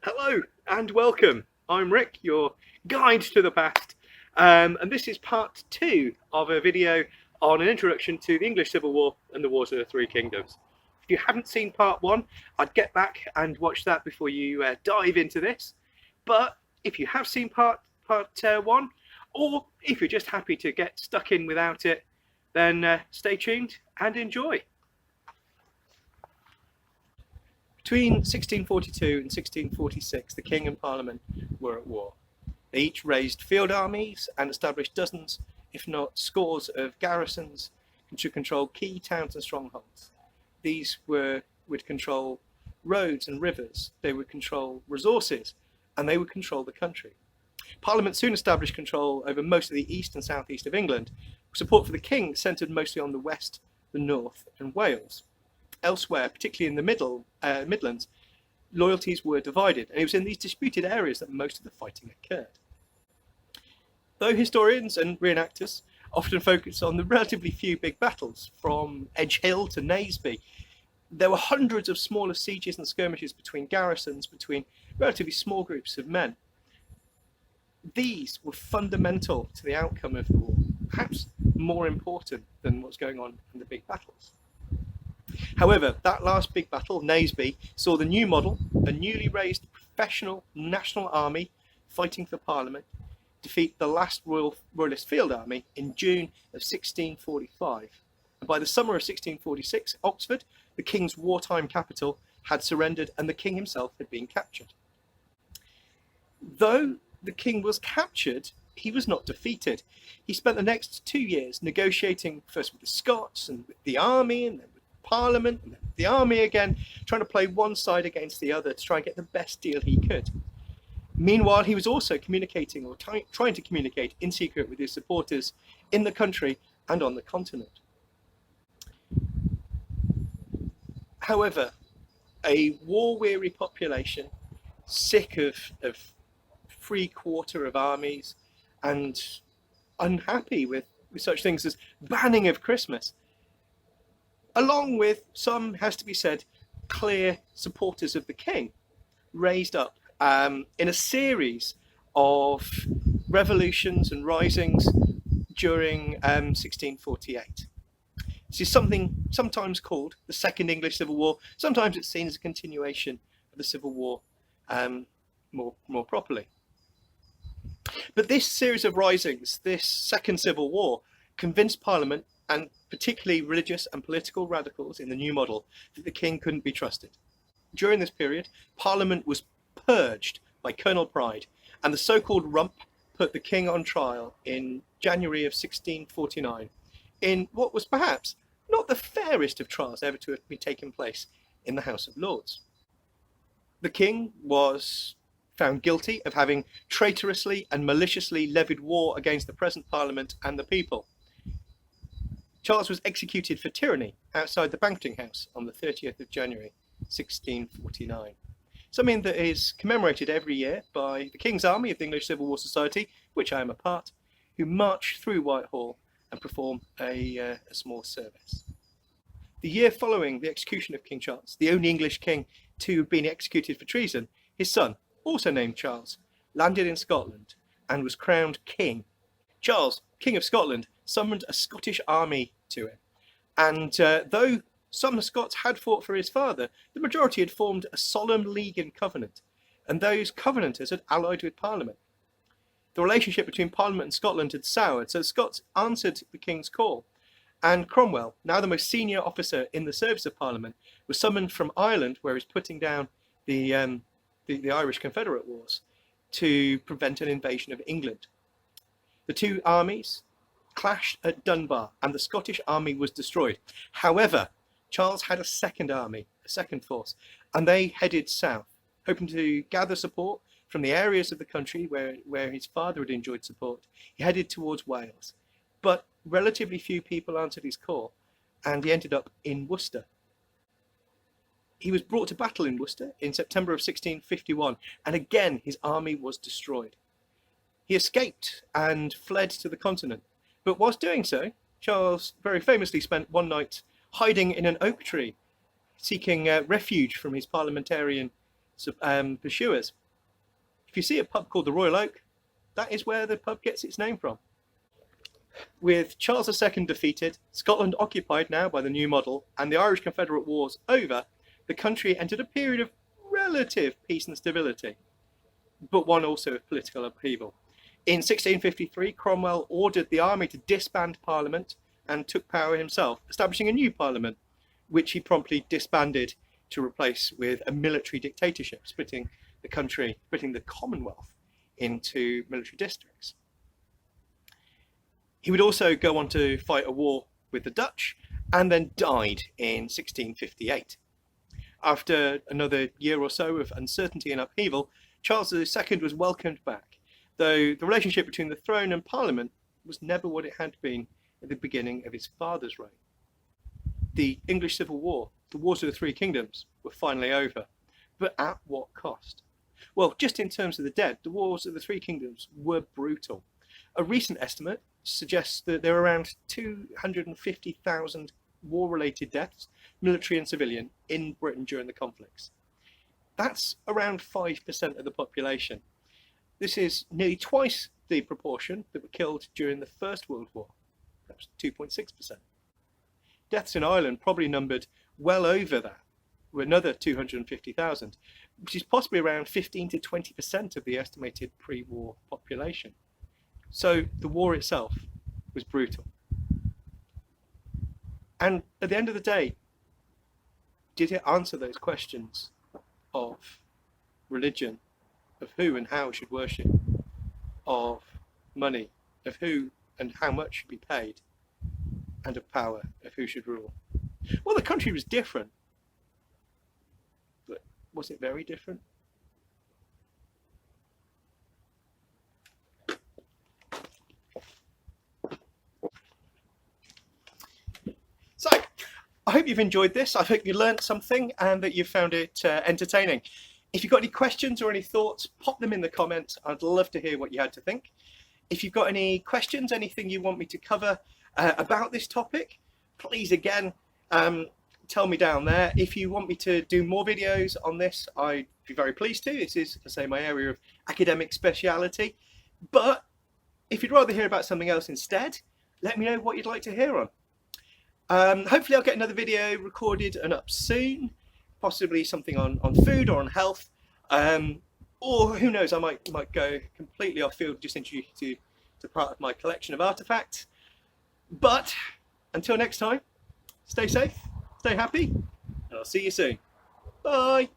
Hello and welcome. I'm Rick, your guide to the past, and this is part two of a video on an introduction to the English Civil War and the Wars of the Three Kingdoms. If you haven't seen part one, I'd get back and watch that before you dive into this. But if you have seen part one, or if you're just happy to get stuck in without it, then stay tuned and enjoy. Between 1642 and 1646, the King and Parliament were at war. They each raised field armies and established dozens, if not scores, of garrisons to control key towns and strongholds. These would control roads and rivers, they would control resources, and they would control the country. Parliament soon established control over most of the east and southeast of England. Support for the king centred mostly on the west, the north, and Wales. Elsewhere, particularly in the Midlands, loyalties were divided, and it was in these disputed areas that most of the fighting occurred. Though historians and reenactors often focus on the relatively few big battles, from Edge Hill to Naseby, there were hundreds of smaller sieges and skirmishes between garrisons, between relatively small groups of men. These were fundamental to the outcome of the war, perhaps more important than what's going on in the big battles. However, that last big battle, Naseby, saw the new model, a newly raised professional national army fighting for Parliament, defeat the last Royalist field army in June of 1645. And by the summer of 1646, Oxford, the king's wartime capital, had surrendered and the king himself had been captured. Though the king was captured, he was not defeated. He spent the next 2 years negotiating first with the Scots and with the army and then with Parliament and then with the army again, trying to play one side against the other to try and get the best deal he could. Meanwhile, he was also communicating or trying to communicate in secret with his supporters in the country and on the continent. However, a war-weary population, sick of free quarter of armies and unhappy with such things as banning of Christmas, along with some, has to be said, clear supporters of the king, raised up in a series of revolutions and risings during 1648. This is something sometimes called the Second English Civil War. Sometimes it's seen as a continuation of the Civil War more properly. But this series of risings, this Second Civil War, convinced Parliament, and particularly religious and political radicals in the new model, that the king couldn't be trusted. During this period, Parliament was purged by Colonel Pride, and the so-called Rump put the king on trial in January of 1649, in what was perhaps not the fairest of trials ever to have been taken place in the House of Lords. The king was found guilty of having traitorously and maliciously levied war against the present Parliament and the people. Charles was executed for tyranny outside the banqueting house on the 30th of January 1649, something that is commemorated every year by the King's Army of the English Civil War Society, which I am a part, who march through Whitehall and perform a small service. The year following the execution of King Charles, the only English king to have been executed for treason, his son, also named Charles, landed in Scotland and was crowned king. Charles, King of Scotland, summoned a Scottish army to him. And though some Scots had fought for his father, the majority had formed a solemn league and covenant, and those covenanters had allied with Parliament. The relationship between Parliament and Scotland had soured, so the Scots answered the king's call, and Cromwell, now the most senior officer in the service of Parliament, was summoned from Ireland, where he was putting down the Irish Confederate Wars, to prevent an invasion of England. The two armies clashed at Dunbar, and the Scottish army was destroyed. However, Charles had a second army, a second force, and they headed south, hoping to gather support from the areas of the country where his father had enjoyed support. He headed towards Wales, but relatively few people answered his call, and he ended up in Worcester. He was brought to battle in Worcester in September of 1651, and again his army was destroyed. He escaped and fled to the continent, but whilst doing so, Charles very famously spent one night hiding in an oak tree, seeking refuge from his parliamentarian pursuers. If you see a pub called the Royal Oak, that is where the pub gets its name from. With Charles II defeated, Scotland occupied now by the new model, and the Irish Confederate Wars over, the country entered a period of relative peace and stability, but one also of political upheaval. In 1653, Cromwell ordered the army to disband Parliament and took power himself, establishing a new Parliament, which he promptly disbanded to replace with a military dictatorship, splitting the Commonwealth into military districts. He would also go on to fight a war with the Dutch and then died in 1658. After another year or so of uncertainty and upheaval, Charles II was welcomed back, though the relationship between the throne and Parliament was never what it had been at the beginning of his father's reign. The English Civil War, the Wars of the Three Kingdoms, were finally over, but at what cost? Well, just in terms of the dead, the Wars of the Three Kingdoms were brutal. A recent estimate suggests that there are around 250,000 war-related deaths, military and civilian, in Britain during the conflicts. That's around 5% of the population. This is nearly twice the proportion that were killed during the First World War. That was 2.6%. Deaths in Ireland probably numbered well over that, with another 250,000, which is possibly around 15 to 20% of the estimated pre-war population. So the war itself was brutal. And at the end of the day, did it answer those questions of religion, of who and how should worship, of money, of who and how much should be paid, and of power, of who should rule? Well, the country was different, but was it very different? So, I hope you've enjoyed this. I hope you learned something and that you found it entertaining. If you've got any questions or any thoughts, pop them in the comments. I'd love to hear what you had to think. If you've got any questions, anything you want me to cover about this topic, please again tell me down there. If you want me to do more videos on this, I'd be very pleased to. This is, as I say, my area of academic speciality. But if you'd rather hear about something else instead, let me know what you'd like to hear on. Hopefully I'll get another video recorded and up soon, possibly something on food or on health, or who knows, I might go completely off field, just introduce you to part of my collection of artifacts. But until next time, stay safe, stay happy, and I'll see you soon. Bye.